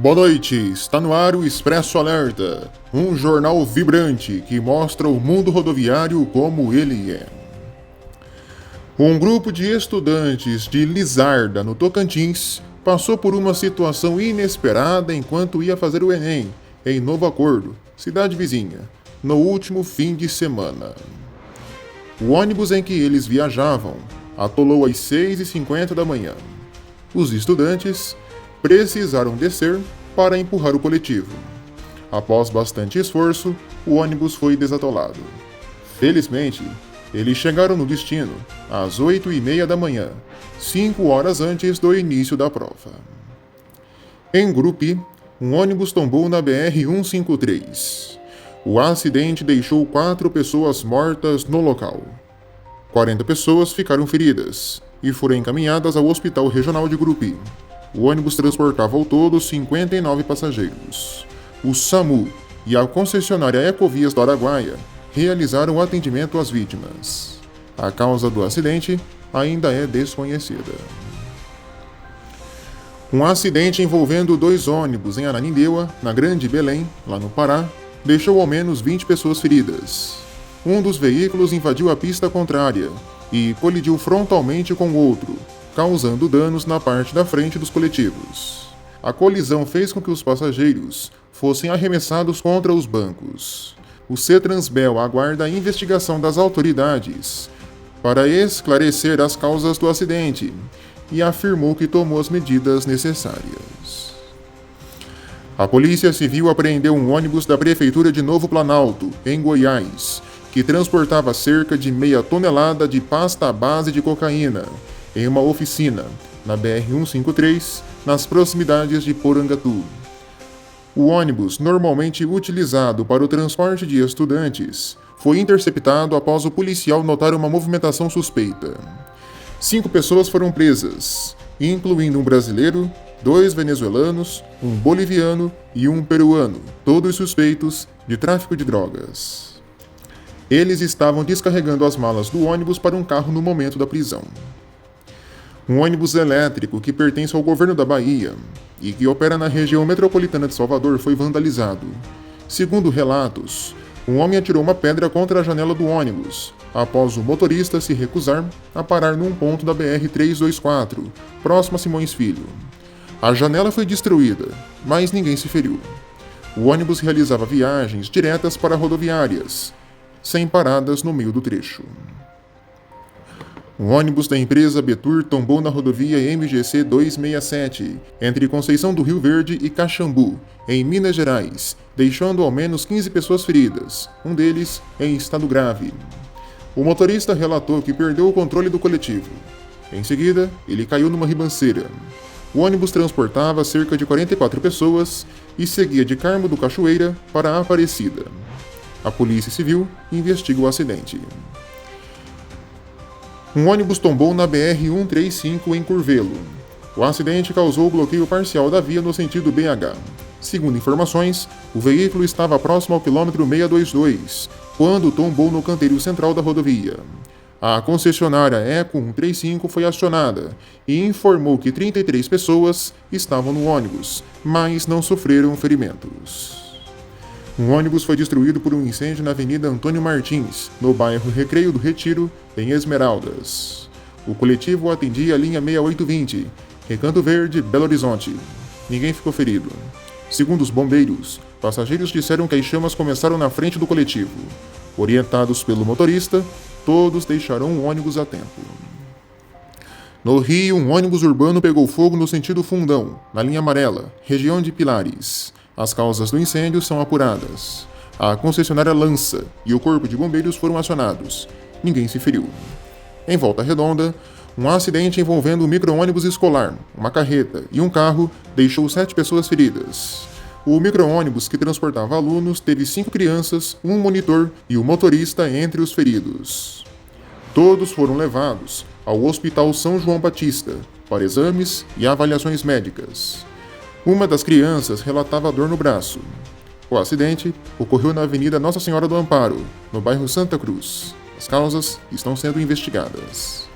Boa noite, está no ar o Expresso Alerta, um jornal vibrante que mostra o mundo rodoviário como ele é. Um grupo de estudantes de Lizarda, no Tocantins, passou por uma situação inesperada enquanto ia fazer o Enem, em Novo Acordo, cidade vizinha, no último fim de semana. O ônibus em que eles viajavam atolou às 6h50 da manhã. Os estudantes precisaram descer para empurrar o coletivo. Após bastante esforço, o ônibus foi desatolado. Felizmente, eles chegaram no destino às 8h30 da manhã, 5 horas antes do início da prova. Em Grupi, um ônibus tombou na BR-153. O acidente deixou 4 pessoas mortas no local. 40 pessoas ficaram feridas e foram encaminhadas ao Hospital Regional de Grupi. O ônibus transportava ao todo 59 passageiros. O SAMU e a concessionária Ecovias do Araguaia realizaram o atendimento às vítimas. A causa do acidente ainda é desconhecida. Um acidente envolvendo 2 ônibus em Ananindeua, na Grande Belém, lá no Pará, deixou ao menos 20 pessoas feridas. Um dos veículos invadiu a pista contrária e colidiu frontalmente com o outro, causando danos na parte da frente dos coletivos. A colisão fez com que os passageiros fossem arremessados contra os bancos. O CETRANSBEL aguarda a investigação das autoridades para esclarecer as causas do acidente e afirmou que tomou as medidas necessárias. A Polícia Civil apreendeu um ônibus da Prefeitura de Novo Planalto, em Goiás, que transportava cerca de meia tonelada de pasta à base de cocaína, em uma oficina, na BR-153, nas proximidades de Porangatu. O ônibus, normalmente utilizado para o transporte de estudantes, foi interceptado após o policial notar uma movimentação suspeita. 5 pessoas foram presas, incluindo um brasileiro, 2 venezuelanos, um boliviano e um peruano, todos suspeitos de tráfico de drogas. Eles estavam descarregando as malas do ônibus para um carro no momento da prisão. Um ônibus elétrico que pertence ao governo da Bahia e que opera na região metropolitana de Salvador foi vandalizado. Segundo relatos, um homem atirou uma pedra contra a janela do ônibus, após o motorista se recusar a parar num ponto da BR-324, próximo a Simões Filho. A janela foi destruída, mas ninguém se feriu. O ônibus realizava viagens diretas para rodoviárias, sem paradas no meio do trecho. Um ônibus da empresa Betur tombou na rodovia MGC 267, entre Conceição do Rio Verde e Caxambu, em Minas Gerais, deixando ao menos 15 pessoas feridas, um deles em estado grave. O motorista relatou que perdeu o controle do coletivo. Em seguida, ele caiu numa ribanceira. O ônibus transportava cerca de 44 pessoas e seguia de Carmo do Cachoeira para Aparecida. A Polícia Civil investiga o acidente. Um ônibus tombou na BR-135 em Curvelo. O acidente causou o bloqueio parcial da via no sentido BH. Segundo informações, o veículo estava próximo ao quilômetro 622, quando tombou no canteiro central da rodovia. A concessionária Eco 135 foi acionada e informou que 33 pessoas estavam no ônibus, mas não sofreram ferimentos. Um ônibus foi destruído por um incêndio na Avenida Antônio Martins, no bairro Recreio do Retiro, em Esmeraldas. O coletivo atendia a linha 6820, Recanto Verde, Belo Horizonte. Ninguém ficou ferido. Segundo os bombeiros, passageiros disseram que as chamas começaram na frente do coletivo. Orientados pelo motorista, todos deixaram o ônibus a tempo. No Rio, um ônibus urbano pegou fogo no sentido Fundão, na linha amarela, região de Pilares. As causas do incêndio são apuradas. A concessionária Lança e o corpo de bombeiros foram acionados. Ninguém se feriu. Em Volta Redonda, um acidente envolvendo um micro-ônibus escolar, uma carreta e um carro deixou 7 pessoas feridas. O micro-ônibus que transportava alunos teve 5 crianças, um monitor e o motorista entre os feridos. Todos foram levados ao Hospital São João Batista para exames e avaliações médicas. Uma das crianças relatava dor no braço. O acidente ocorreu na Avenida Nossa Senhora do Amparo, no bairro Santa Cruz. As causas estão sendo investigadas.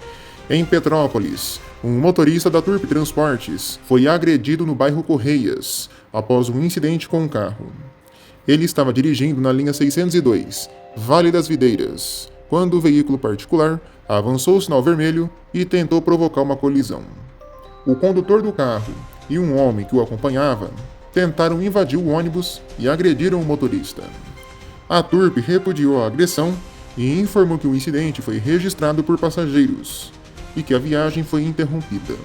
Em Petrópolis, um motorista da Turp Transportes foi agredido no bairro Correias após um incidente com um carro. Ele estava dirigindo na linha 602, Vale das Videiras, quando o veículo particular avançou o sinal vermelho e tentou provocar uma colisão. O condutor do carro e um homem que o acompanhava tentaram invadir o ônibus e agrediram o motorista. A Turp repudiou a agressão e informou que o incidente foi registrado por passageiros e que a viagem foi interrompida.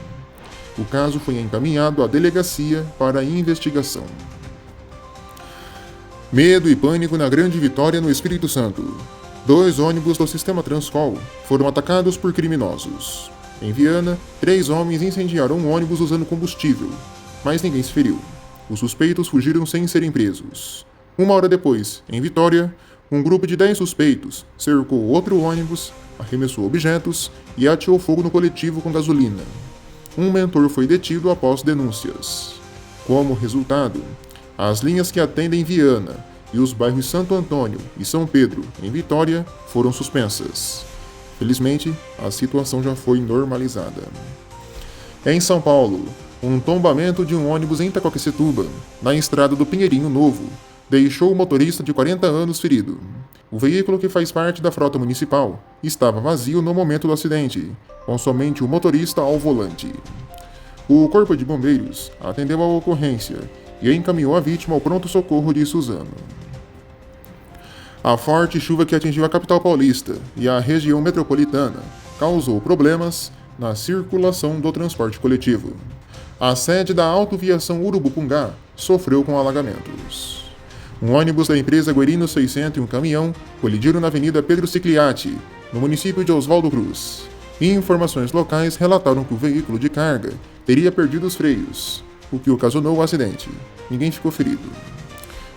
O caso foi encaminhado à delegacia para investigação. Medo e pânico na Grande Vitória, no Espírito Santo. 2 ônibus do sistema Transcol foram atacados por criminosos. Em Viana, 3 homens incendiaram um ônibus usando combustível, mas ninguém se feriu. Os suspeitos fugiram sem serem presos. 1 hora depois, em Vitória, um grupo de 10 suspeitos cercou outro ônibus, arremessou objetos e ateou fogo no coletivo com gasolina. Um mentor foi detido após denúncias. Como resultado, as linhas que atendem Viana e os bairros Santo Antônio e São Pedro, em Vitória, foram suspensas. Felizmente, a situação já foi normalizada. Em São Paulo, um tombamento de um ônibus em Itaquaquecetuba, na estrada do Pinheirinho Novo, deixou o motorista de 40 anos ferido. O veículo, que faz parte da frota municipal, estava vazio no momento do acidente, com somente o motorista ao volante. O Corpo de Bombeiros atendeu a ocorrência e encaminhou a vítima ao pronto-socorro de Suzano. A forte chuva que atingiu a capital paulista e a região metropolitana causou problemas na circulação do transporte coletivo. A sede da Autoviação Urubupungá sofreu com alagamentos. Um ônibus da empresa Guerino 600 e um caminhão colidiram na Avenida Pedro Cigliatti, no município de Oswaldo Cruz. Informações locais relataram que o veículo de carga teria perdido os freios, o que ocasionou o acidente. Ninguém ficou ferido.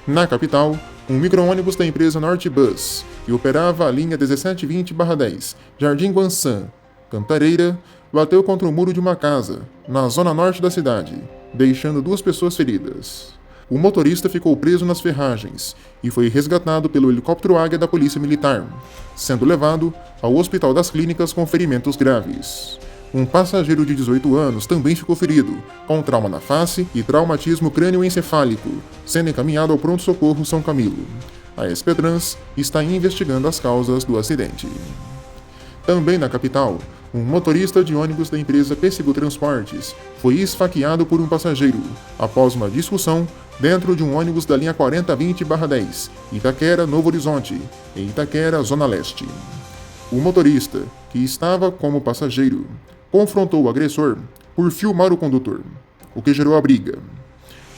Na capital, um micro-ônibus da empresa Nortebus, que operava a linha 1720/10, Jardim Guançã, Cantareira, bateu contra o muro de uma casa, na zona norte da cidade, deixando 2 pessoas feridas. O motorista ficou preso nas ferragens e foi resgatado pelo helicóptero Águia da Polícia Militar, sendo levado ao Hospital das Clínicas com ferimentos graves. Um passageiro de 18 anos também ficou ferido, com trauma na face e traumatismo crânioencefálico, sendo encaminhado ao pronto-socorro São Camilo. A SP-Trans está investigando as causas do acidente. Também na capital, um motorista de ônibus da empresa Pêssego Transportes foi esfaqueado por um passageiro após uma discussão dentro de um ônibus da linha 4020/10, Itaquera, Novo Horizonte, em Itaquera, Zona Leste. O motorista, que estava como passageiro, confrontou o agressor por filmar o condutor, o que gerou a briga.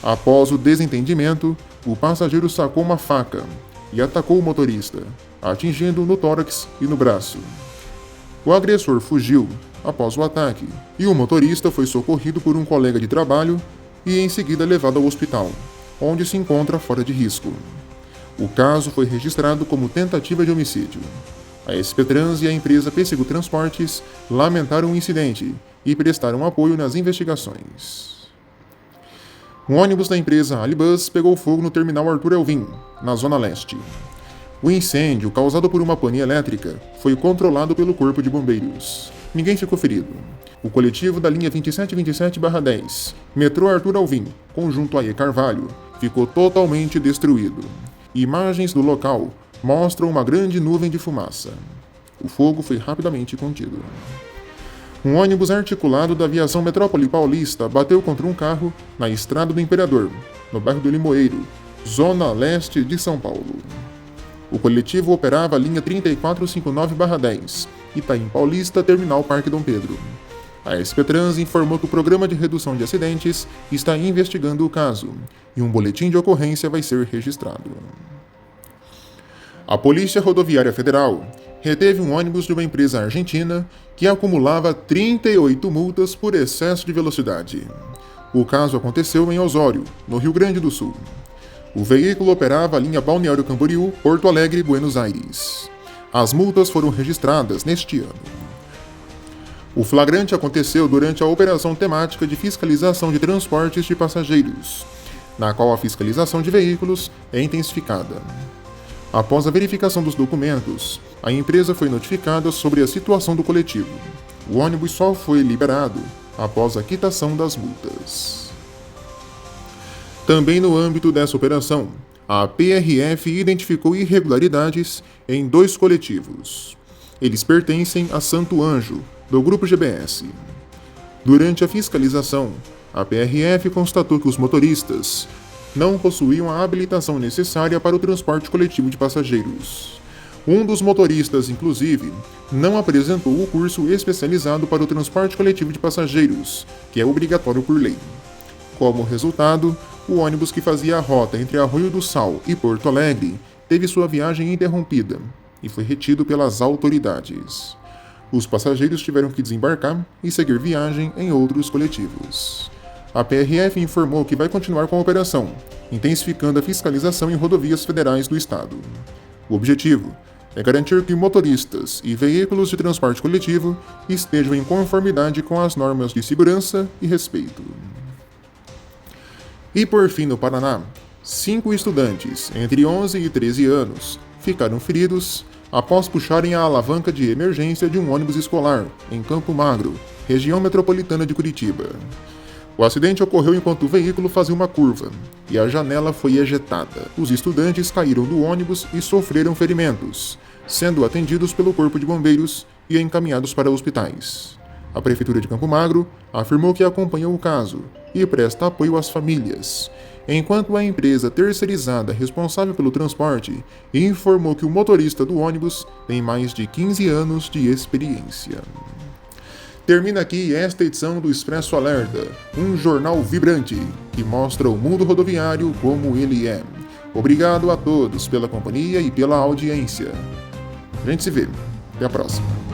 Após o desentendimento, o passageiro sacou uma faca e atacou o motorista, atingindo-o no tórax e no braço. O agressor fugiu após o ataque e o motorista foi socorrido por um colega de trabalho e em seguida levado ao hospital, onde se encontra fora de risco. O caso foi registrado como tentativa de homicídio. A SP-Trans e a empresa Pêssego Transportes lamentaram o incidente e prestaram apoio nas investigações. Um ônibus da empresa Alibus pegou fogo no terminal Arthur Elvin, na Zona Leste. O incêndio, causado por uma pane elétrica, foi controlado pelo Corpo de Bombeiros. Ninguém ficou ferido. O coletivo da linha 2727/10, metrô Arthur Alvim, conjunto AE Carvalho, ficou totalmente destruído. Imagens do local mostram uma grande nuvem de fumaça. O fogo foi rapidamente contido. Um ônibus articulado da Aviação Metrópole Paulista bateu contra um carro na Estrada do Imperador, no bairro do Limoeiro, Zona Leste de São Paulo. O coletivo operava a linha 3459/10, Itaim Paulista, Terminal Parque Dom Pedro. A SP-Trans informou que o Programa de Redução de Acidentes está investigando o caso e um boletim de ocorrência vai ser registrado. A Polícia Rodoviária Federal reteve um ônibus de uma empresa argentina que acumulava 38 multas por excesso de velocidade. O caso aconteceu em Osório, no Rio Grande do Sul. O veículo operava a linha Balneário Camboriú, Porto Alegre, Buenos Aires. As multas foram registradas neste ano. O flagrante aconteceu durante a operação temática de fiscalização de transportes de passageiros, na qual a fiscalização de veículos é intensificada. Após a verificação dos documentos, a empresa foi notificada sobre a situação do coletivo. O ônibus só foi liberado após a quitação das multas. Também no âmbito dessa operação, a PRF identificou irregularidades em 2 coletivos. Eles pertencem a Santo Anjo, do Grupo GBS. Durante a fiscalização, a PRF constatou que os motoristas não possuíam a habilitação necessária para o transporte coletivo de passageiros. Um dos motoristas, inclusive, não apresentou o curso especializado para o transporte coletivo de passageiros, que é obrigatório por lei. Como resultado, o ônibus que fazia a rota entre Arroio do Sal e Porto Alegre teve sua viagem interrompida e foi retido pelas autoridades. Os passageiros tiveram que desembarcar e seguir viagem em outros coletivos. A PRF informou que vai continuar com a operação, intensificando a fiscalização em rodovias federais do estado. O objetivo é garantir que motoristas e veículos de transporte coletivo estejam em conformidade com as normas de segurança e respeito. E por fim, no Paraná, 5 estudantes entre 11 e 13 anos ficaram feridos após puxarem a alavanca de emergência de um ônibus escolar em Campo Magro, região metropolitana de Curitiba. O acidente ocorreu enquanto o veículo fazia uma curva e a janela foi ejetada. Os estudantes caíram do ônibus e sofreram ferimentos, sendo atendidos pelo Corpo de Bombeiros e encaminhados para hospitais. A Prefeitura de Campo Magro afirmou que acompanhou o caso e presta apoio às famílias, enquanto a empresa terceirizada responsável pelo transporte informou que o motorista do ônibus tem mais de 15 anos de experiência. Termina aqui esta edição do Expresso Alerta, um jornal vibrante que mostra o mundo rodoviário como ele é. Obrigado a todos pela companhia e pela audiência. A gente se vê. Até a próxima.